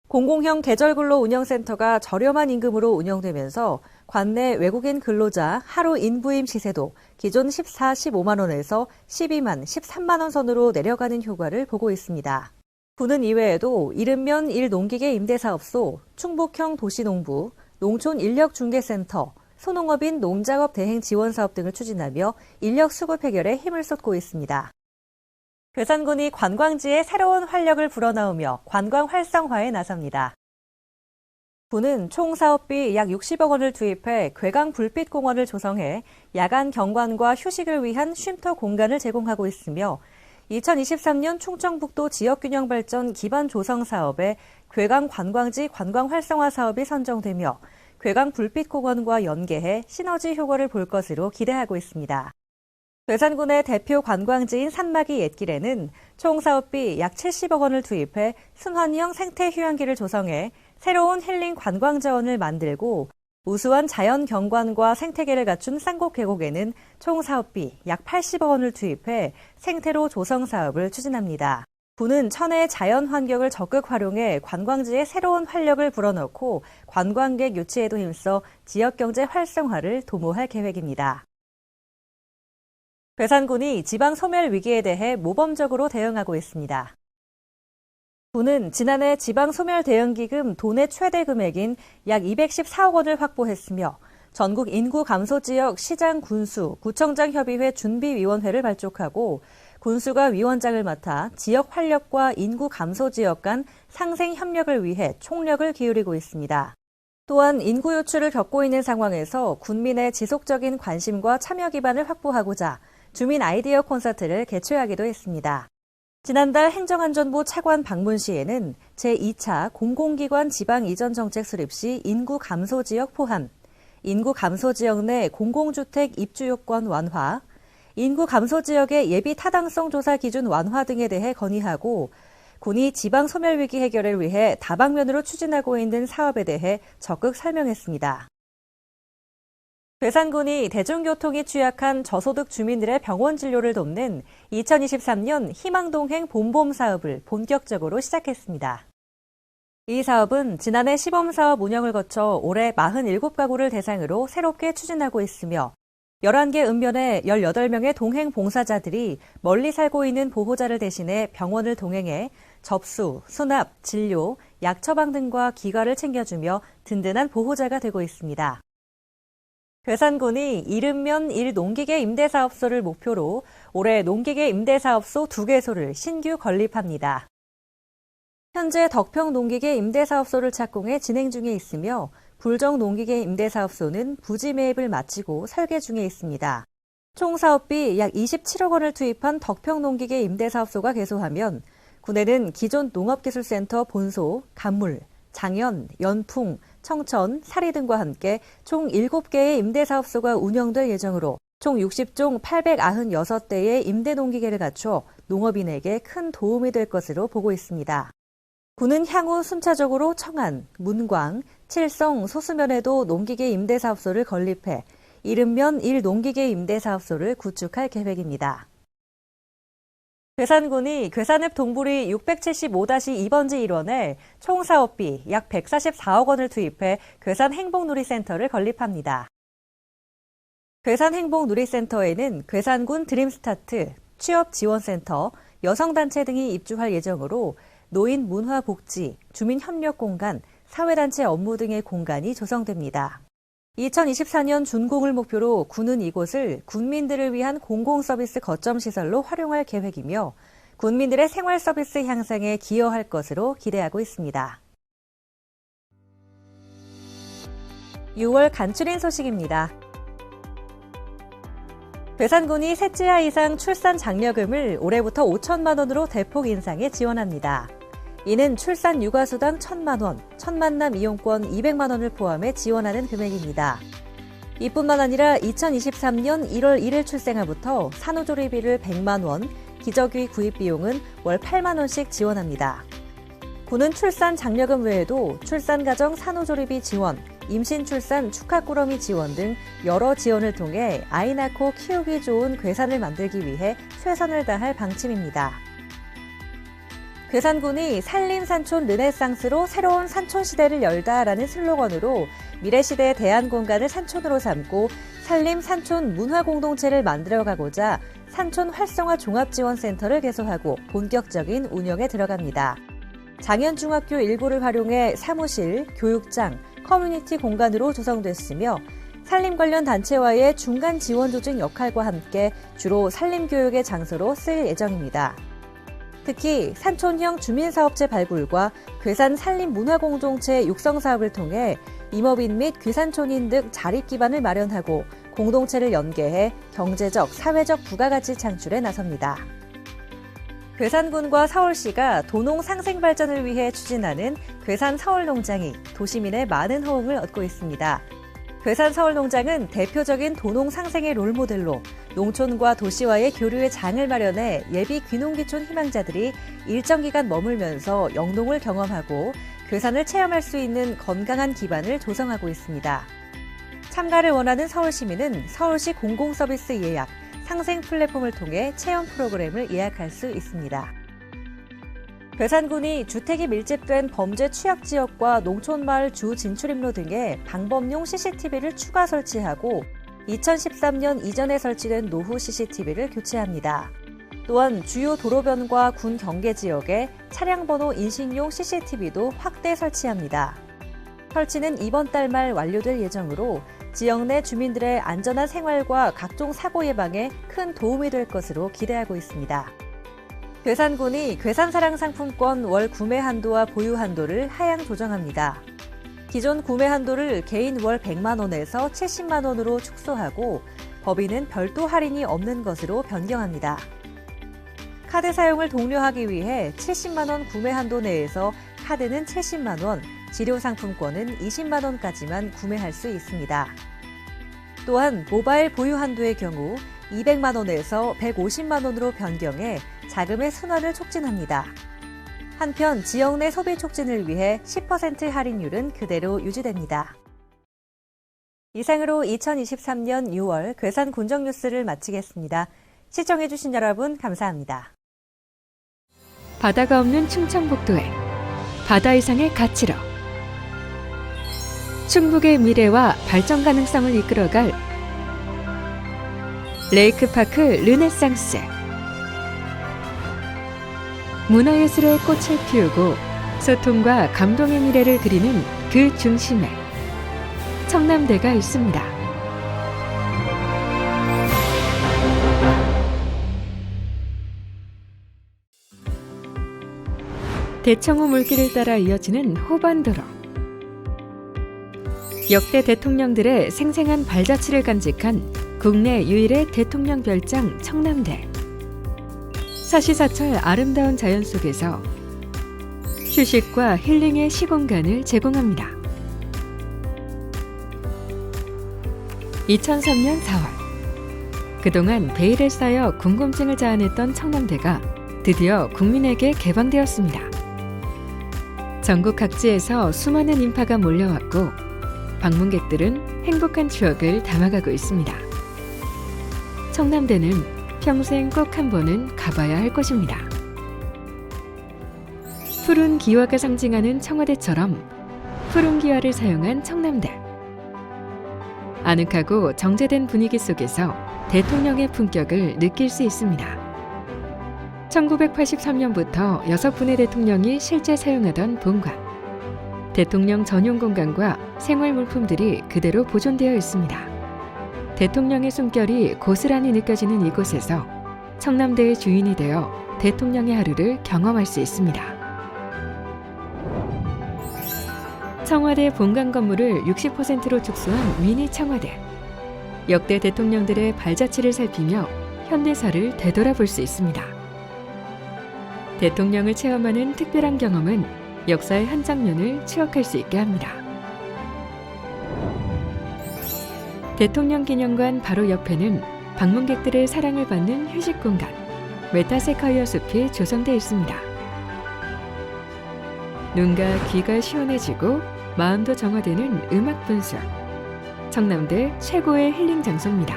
공공형 계절근로 운영센터가 저렴한 임금으로 운영되면서 관내 외국인 근로자 하루 인부임 시세도 기존 14, 15만 원에서 12만, 13만 원 선으로 내려가는 효과를 보고 있습니다. 군은 이외에도 이른면 일농기계 임대사업소, 충북형 도시농부, 농촌인력중개센터, 소농업인 농작업 대행 지원사업 등을 추진하며 인력 수급 해결에 힘을 쏟고 있습니다. 괴산군이 관광지에 새로운 활력을 불어넣으며 관광 활성화에 나섭니다. 군은 총 사업비 약 60억 원을 투입해 괴강 불빛공원을 조성해 야간 경관과 휴식을 위한 쉼터 공간을 제공하고 있으며 2023년 충청북도 지역균형발전 기반 조성 사업에 괴강 관광지 관광 활성화 사업이 선정되며 괴강 불빛공원과 연계해 시너지 효과를 볼 것으로 기대하고 있습니다. 괴산군의 대표 관광지인 산막이 옛길에는 총 사업비 약 70억 원을 투입해 순환형 생태 휴양지를 조성해 새로운 힐링 관광 자원을 만들고 우수한 자연 경관과 생태계를 갖춘 쌍곡 계곡에는 총 사업비 약 80억 원을 투입해 생태로 조성 사업을 추진합니다. 군은 천혜의 자연 환경을 적극 활용해 관광지에 새로운 활력을 불어넣고 관광객 유치에도 힘써 지역경제 활성화를 도모할 계획입니다. 괴산군이 지방 소멸 위기에 대해 모범적으로 대응하고 있습니다. 군은 지난해 지방 소멸 대응기금 도내 최대 금액인 약 214억 원을 확보했으며 전국 인구 감소 지역 시장 군수, 구청장 협의회 준비위원회를 발족하고 군수가 위원장을 맡아 지역 활력과 인구 감소 지역 간 상생 협력을 위해 총력을 기울이고 있습니다. 또한 인구 유출을 겪고 있는 상황에서 군민의 지속적인 관심과 참여 기반을 확보하고자 주민 아이디어 콘서트를 개최하기도 했습니다. 지난달 행정안전부 차관 방문 시에는 제2차 공공기관 지방 이전 정책 수립 시 인구 감소 지역 포함, 인구 감소 지역 내 공공주택 입주 요건 완화, 인구 감소 지역의 예비 타당성 조사 기준 완화 등에 대해 건의하고 군이 지방 소멸 위기 해결을 위해 다방면으로 추진하고 있는 사업에 대해 적극 설명했습니다. 괴산군이 대중교통이 취약한 저소득 주민들의 병원 진료를 돕는 2023년 희망동행 봄봄 사업을 본격적으로 시작했습니다. 이 사업은 지난해 시범사업 운영을 거쳐 올해 47가구를 대상으로 새롭게 추진하고 있으며 11개 읍면에 18명의 동행 봉사자들이 멀리 살고 있는 보호자를 대신해 병원을 동행해 접수, 수납, 진료, 약 처방 등과 기가를 챙겨주며 든든한 보호자가 되고 있습니다. 괴산군이 1읍면 1농기계 임대사업소를 목표로 올해 농기계 임대사업소 2개소를 신규 건립합니다. 현재 덕평 농기계 임대사업소를 착공해 진행 중에 있으며 불정 농기계 임대사업소는 부지 매입을 마치고 설계 중에 있습니다. 총 사업비 약 27억 원을 투입한 덕평 농기계 임대사업소가 개소하면 군에는 기존 농업기술센터 본소, 간물, 장현, 연풍, 청천, 사리 등과 함께 총 7개의 임대사업소가 운영될 예정으로 총 60종 896대의 임대농기계를 갖춰 농업인에게 큰 도움이 될 것으로 보고 있습니다. 군은 향후 순차적으로 청안, 문광, 칠성, 소수면에도 농기계 임대사업소를 건립해 1읍면 1농기계 임대사업소를 구축할 계획입니다. 괴산군이 괴산읍 동부리 675-2번지 1원에 총 사업비 약 144억 원을 투입해 괴산행복누리센터를 건립합니다. 괴산행복누리센터에는 괴산군 드림스타트, 취업지원센터, 여성단체 등이 입주할 예정으로 노인 문화복지, 주민협력공간, 사회단체 업무 등의 공간이 조성됩니다. 2024년 준공을 목표로 군은 이곳을 군민들을 위한 공공서비스 거점시설로 활용할 계획이며 군민들의 생활서비스 향상에 기여할 것으로 기대하고 있습니다. 6월 간추린 소식입니다. 괴산군이 셋째아 이상 출산 장려금을 올해부터 5천만 원으로 대폭 인상해 지원합니다. 이는 출산 육아수당 1,000만 원, 천만남 이용권 200만 원을 포함해 지원하는 금액입니다. 이뿐만 아니라 2023년 1월 1일 출생아부터 산후조리비를 100만 원, 기저귀 구입 비용은 월 8만 원씩 지원합니다. 군은 출산 장려금 외에도 출산가정 산후조리비 지원, 임신 출산 축하꾸러미 지원 등 여러 지원을 통해 아이 낳고 키우기 좋은 괴산을 만들기 위해 최선을 다할 방침입니다. 괴산군이 산림산촌 르네상스로 새로운 산촌 시대를 열다라는 슬로건으로 미래시대의 대안공간을 산촌으로 삼고 산림산촌 문화공동체를 만들어가고자 산촌 활성화 종합지원센터를 개소하고 본격적인 운영에 들어갑니다. 장현중학교 일부를 활용해 사무실, 교육장, 커뮤니티 공간으로 조성됐으며 산림 관련 단체와의 중간 지원 조직 역할과 함께 주로 산림교육의 장소로 쓰일 예정입니다. 특히 산촌형 주민사업체 발굴과 괴산 산림문화공동체 육성 사업을 통해 임업인 및 귀산촌인 등 자립 기반을 마련하고 공동체를 연계해 경제적, 사회적 부가가치 창출에 나섭니다. 괴산군과 서울시가 도농 상생 발전을 위해 추진하는 괴산 서울농장이 도시민의 많은 호응을 얻고 있습니다. 괴산 서울농장은 대표적인 도농 상생의 롤모델로 농촌과 도시와의 교류의 장을 마련해 예비 귀농귀촌 희망자들이 일정 기간 머물면서 영농을 경험하고 괴산을 체험할 수 있는 건강한 기반을 조성하고 있습니다. 참가를 원하는 서울시민은 서울시 공공서비스 예약, 상생 플랫폼을 통해 체험 프로그램을 예약할 수 있습니다. 괴산군이 주택이 밀집된 범죄 취약 지역과 농촌마을 주 진출입로 등에 방범용 CCTV를 추가 설치하고 2013년 이전에 설치된 노후 CCTV를 교체합니다. 또한 주요 도로변과 군 경계 지역에 차량 번호 인식용 CCTV도 확대 설치합니다. 설치는 이번 달 말 완료될 예정으로 지역 내 주민들의 안전한 생활과 각종 사고 예방에 큰 도움이 될 것으로 기대하고 있습니다. 괴산군이 괴산사랑 상품권 월 구매 한도와 보유 한도를 하향 조정합니다. 기존 구매 한도를 개인 월 100만 원에서 70만 원으로 축소하고 법인은 별도 할인이 없는 것으로 변경합니다. 카드 사용을 독려하기 위해 70만 원 구매 한도 내에서 카드는 70만 원, 지료 상품권은 20만 원까지만 구매할 수 있습니다. 또한 모바일 보유 한도의 경우 200만 원에서 150만 원으로 변경해 자금의 순환을 촉진합니다. 한편 지역 내 소비 촉진을 위해 10% 할인율은 그대로 유지됩니다. 이상으로 2023년 6월 괴산 군정 뉴스를 마치겠습니다. 시청해주신 여러분 감사합니다. 바다가 없는 충청북도에 바다 이상의 가치로 충북의 미래와 발전 가능성을 이끌어갈 레이크파크 르네상스. 문화예술의 꽃을 피우고 소통과 감동의 미래를 그리는 그 중심에 청남대가 있습니다. 대청호 물길을 따라 이어지는 호반도로. 역대 대통령들의 생생한 발자취를 간직한 국내 유일의 대통령 별장 청남대. 사시사철 아름다운 자연 속에서 휴식과 힐링의 시공간을 제공합니다. 2003년 4월, 그동안 베일에 쌓여 궁금증을 자아냈던 청남대가 드디어 국민에게 개방되었습니다. 전국 각지에서 수많은 인파가 몰려왔고 방문객들은 행복한 추억을 담아가고 있습니다. 청남대는 평생 꼭 한 번은 가봐야 할 곳입니다. 푸른 기와가 상징하는 청와대처럼 푸른 기와를 사용한 청남대. 아늑하고 정제된 분위기 속에서 대통령의 품격을 느낄 수 있습니다. 1983년부터 6분의 대통령이 실제 사용하던 본관. 대통령 전용 공간과 생활 물품들이 그대로 보존되어 있습니다. 대통령의 숨결이 고스란히 느껴지는 이곳에서 청남대의 주인이 되어 대통령의 하루를 경험할 수 있습니다. 청와대 본관 건물을 60%로 축소한 미니 청와대. 역대 대통령들의 발자취를 살피며 현대사를 되돌아볼 수 있습니다. 대통령을 체험하는 특별한 경험은 역사의 한 장면을 추억할 수 있게 합니다. 대통령 기념관 바로 옆에는 방문객들의 사랑을 받는 휴식 공간, 메타세카이어 숲이 조성되어 있습니다. 눈과 귀가 시원해지고 마음도 정화되는 음악 분수. 청남대 최고의 힐링 장소입니다.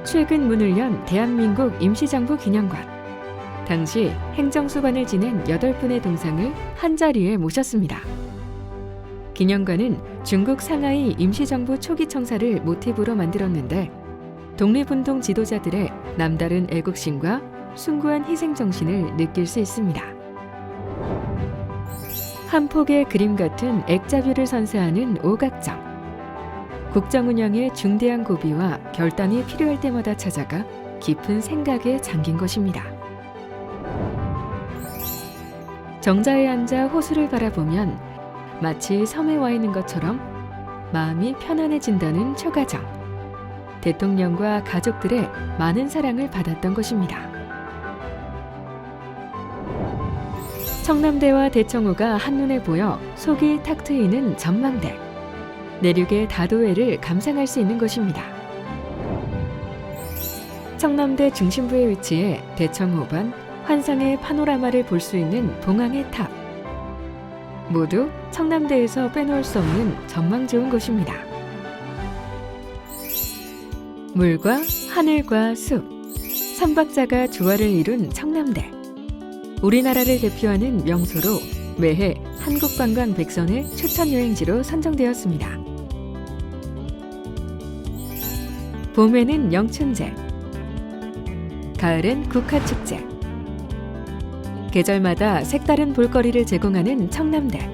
최근 문을 연 대한민국 임시정부 기념관. 당시 행정수반을 지낸 8분의 동상을 한자리에 모셨습니다. 기념관은 중국 상하이 임시정부 초기 청사를 모티브로 만들었는데 독립운동 지도자들의 남다른 애국심과 숭고한 희생정신을 느낄 수 있습니다. 한 폭의 그림 같은 액자뷰를 선사하는 오각정. 국정 운영에 중대한 고비와 결단이 필요할 때마다 찾아가 깊은 생각에 잠긴 것입니다. 정자에 앉아 호수를 바라보면 마치 섬에 와 있는 것처럼 마음이 편안해진다는 초가정. 대통령과 가족들의 많은 사랑을 받았던 것입니다. 청남대와 대청호가 한눈에 보여 속이 탁 트이는 전망대. 내륙의 다도해를 감상할 수 있는 곳입니다. 청남대 중심부에 위치해 대청호반, 환상의 파노라마를 볼 수 있는 봉황의 탑. 모두 청남대에서 빼놓을 수 없는 전망 좋은 곳입니다. 물과 하늘과 숲, 삼박자가 조화를 이룬 청남대. 우리나라를 대표하는 명소로 매해 한국관광 100선의 추천여행지로 선정되었습니다. 봄에는 영춘제, 가을엔 국화축제. 계절마다 색다른 볼거리를 제공하는 청남대.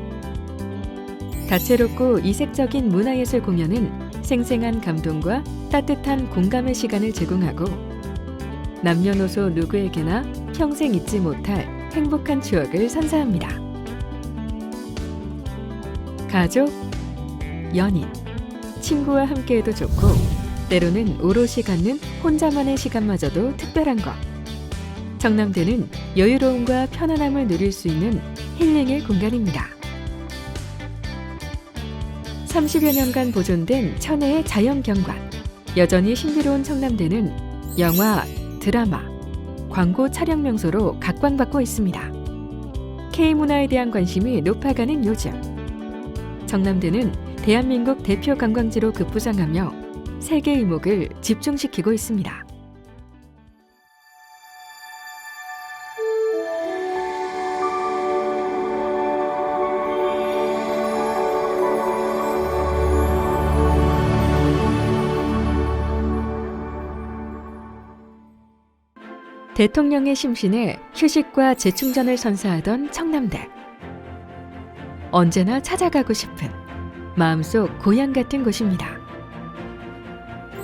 다채롭고 이색적인 문화예술 공연은 생생한 감동과 따뜻한 공감의 시간을 제공하고 남녀노소 누구에게나 평생 잊지 못할 행복한 추억을 선사합니다. 가족, 연인, 친구와 함께해도 좋고 때로는 오롯이 갖는 혼자만의 시간마저도 특별한 것. 청남대는 여유로움과 편안함을 누릴 수 있는 힐링의 공간입니다. 30여 년간 보존된 천혜의 자연경관. 여전히 신비로운 청남대는 영화, 드라마, 광고 촬영 명소로 각광받고 있습니다. K문화에 대한 관심이 높아가는 요즘. 청남대는 대한민국 대표 관광지로 급부상하며 세계 이목을 집중시키고 있습니다. 대통령의 심신에 휴식과 재충전을 선사하던 청남대. 언제나 찾아가고 싶은 마음속 고향 같은 곳입니다.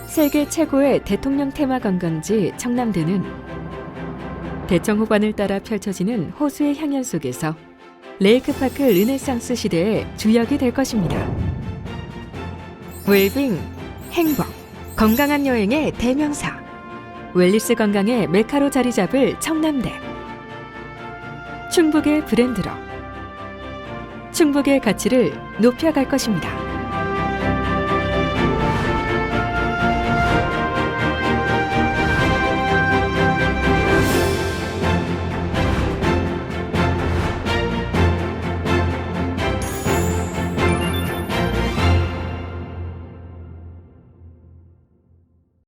세계 최고의 대통령 테마 관광지 청남대는 대청호반을 따라 펼쳐지는 호수의 향연 속에서 레이크파크 르네상스 시대의 주역이 될 것입니다. 웰빙, 행복, 건강한 여행의 대명사. 웰리스 건강의 메카로 자리 잡을 청남대. 충북의 브랜드로 충북의 가치를 높여갈 것입니다.